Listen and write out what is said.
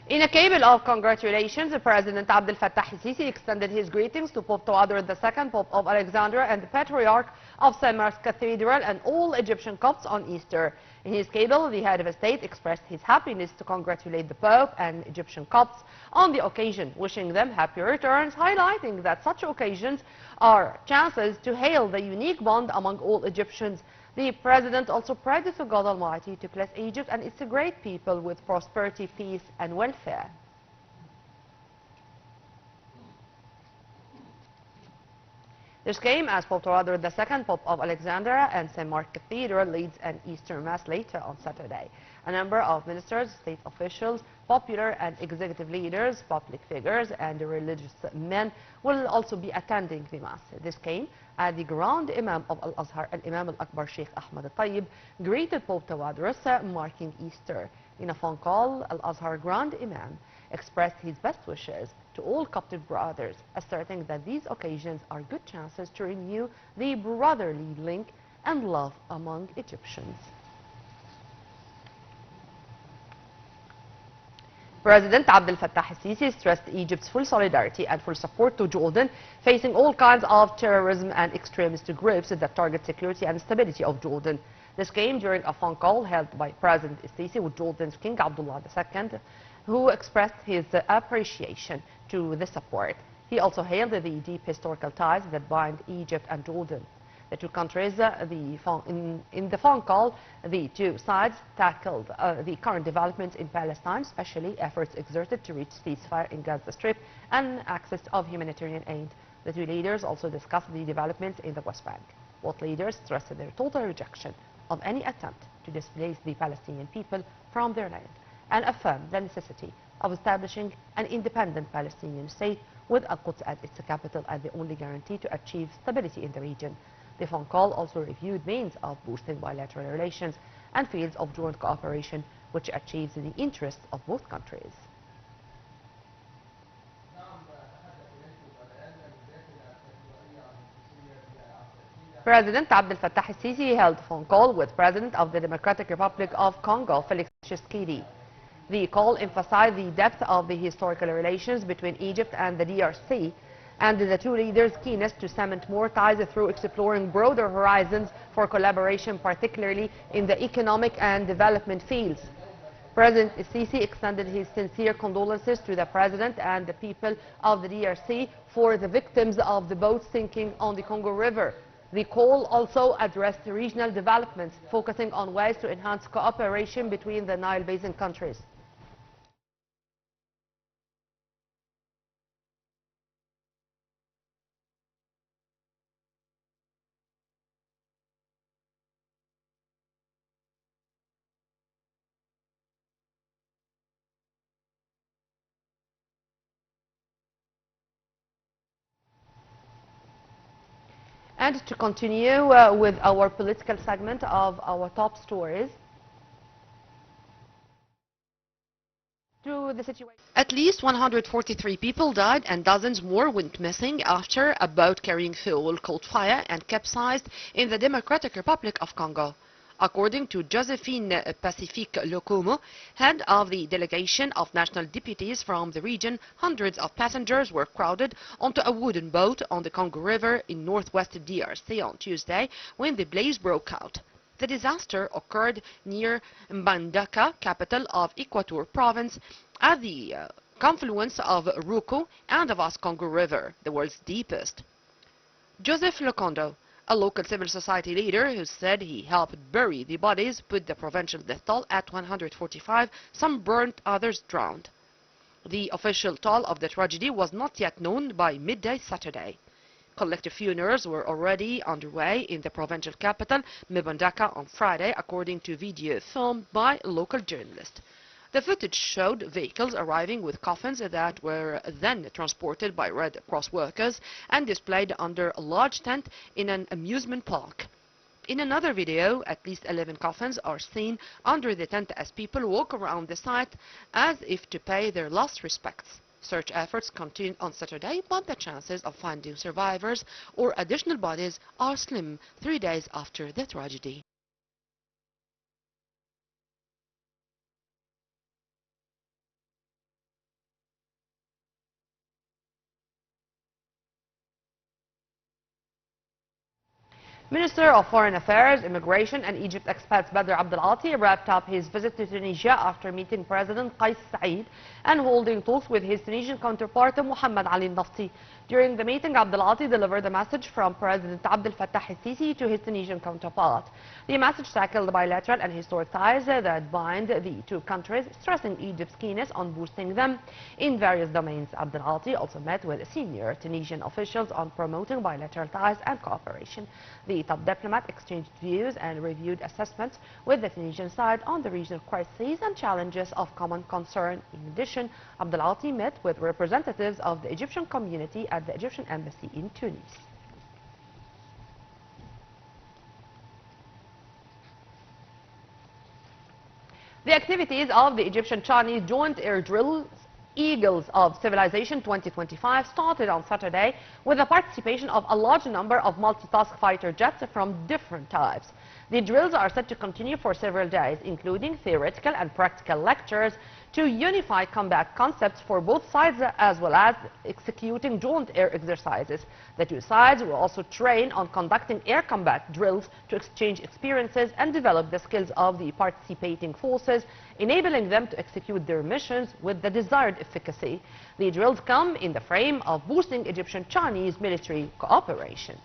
In a cable of congratulations, President Abdel Fattah el-Sisi extended his greetings to Pope Tawadr II, Pope of Alexandria, and the Patriarch of St. Mark's Cathedral and all Egyptian Copts on Easter. In his cable, the head of state expressed his happiness to congratulate the Pope and Egyptian Copts on the occasion, wishing them happy returns, highlighting that such occasions are chances to hail the unique bond among all Egyptians. The President also prayed to God Almighty to bless Egypt and its great people with prosperity, peace and welfare. This came as Pope Tawadr II, Pope of Alexandria and St. Mark's Cathedral leads an Easter Mass later on Saturday. A number of ministers, state officials, popular and executive leaders, public figures and religious men will also be attending the Mass. This came as the Grand Imam of Al-Azhar, Al-Imam Al-Akbar Sheikh Ahmad Al-Tayyib, greeted Pope Tawadr marking Easter. In a phone call, Al-Azhar Grand Imam expressed his best wishes to all Coptic brothers, asserting that these occasions are good chances to renew the brotherly link and love among Egyptians. President Abdel Fattah el-Sisi stressed Egypt's full solidarity and full support to Jordan, facing all kinds of terrorism and extremist groups that target security and stability of Jordan. This came during a phone call held by President el-Sisi with Jordan's King Abdullah II, who expressed his appreciation to the support. He also hailed the deep historical ties that bind Egypt and Jordan. The two countries, in the phone call, the two sides tackled the current developments in Palestine, especially efforts exerted to reach ceasefire in Gaza Strip and access of humanitarian aid. The two leaders also discussed the developments in the West Bank. Both leaders stressed their total rejection of any attempt to displace the Palestinian people from their land and affirmed the necessity of establishing an independent Palestinian state with Al-Quds as its capital as the only guarantee to achieve stability in the region. The phone call also reviewed means of boosting bilateral relations and fields of joint cooperation which achieves the interests of both countries. President Abdel Fattah el-Sisi held a phone call with President of the Democratic Republic of Congo, Felix Tshisekedi. The call emphasized the depth of the historical relations between Egypt and the DRC and the two leaders' keenness to cement more ties through exploring broader horizons for collaboration, particularly in the economic and development fields. President el-Sisi extended his sincere condolences to the President and the people of the DRC for the victims of the boat sinking on the Congo River. The call also addressed regional developments, focusing on ways to enhance cooperation between the Nile Basin countries. And to continue with our political segment of our top stories, to the situation. At least 143 people died and dozens more went missing after a boat carrying fuel caught fire and capsized in the Democratic Republic of Congo. According to Josephine Pacifique Lokomo, head of the delegation of national deputies from the region, hundreds of passengers were crowded onto a wooden boat on the Congo River in northwest DRC on Tuesday when the blaze broke out. The disaster occurred near Mbandaka, capital of Equateur province, at the confluence of Ruku and the vast Congo River, the world's deepest. Joseph Lokondo, a local civil society leader who said he helped bury the bodies, put the provincial death toll at 145, some burnt, others drowned. The official toll of the tragedy was not yet known by midday Saturday. Collective funerals were already underway in the provincial capital, Mbandaka, on Friday, according to video filmed by a local journalist. The footage showed vehicles arriving with coffins that were then transported by Red Cross workers and displayed under a large tent in an amusement park. In another video, at least 11 coffins are seen under the tent as people walk around the site as if to pay their last respects. Search efforts continued on Saturday, but the chances of finding survivors or additional bodies are slim 3 days after the tragedy. Minister of Foreign Affairs, Immigration and Egypt expats Badr Abdel Ati wrapped up his visit to Tunisia after meeting President Qais Said and holding talks with his Tunisian counterpart Mohammed Ali Nafti. During the meeting, Abdel Ati delivered a message from President Abdel Fattah el-Sisi to his Tunisian counterpart. The message tackled bilateral and historic ties that bind the two countries, stressing Egypt's keenness on boosting them in various domains. Abdel Ati also met with senior Tunisian officials on promoting bilateral ties and cooperation. The top diplomat exchanged views and reviewed assessments with the Tunisian side on the regional crises and challenges of common concern. In addition, Abdel Ati met with representatives of the Egyptian community at the Egyptian embassy in Tunis. The activities of the Egyptian-Chinese joint air drills Eagles of Civilization 2025 started on Saturday with the participation of a large number of multitask fighter jets from different types. The drills are set to continue for several days, including theoretical and practical lectures to unify combat concepts for both sides, as well as executing joint air exercises. The two sides will also train on conducting air combat drills to exchange experiences and develop the skills of the participating forces, enabling them to execute their missions with the desired efficacy. The drills come in the frame of boosting Egyptian-Chinese military cooperation.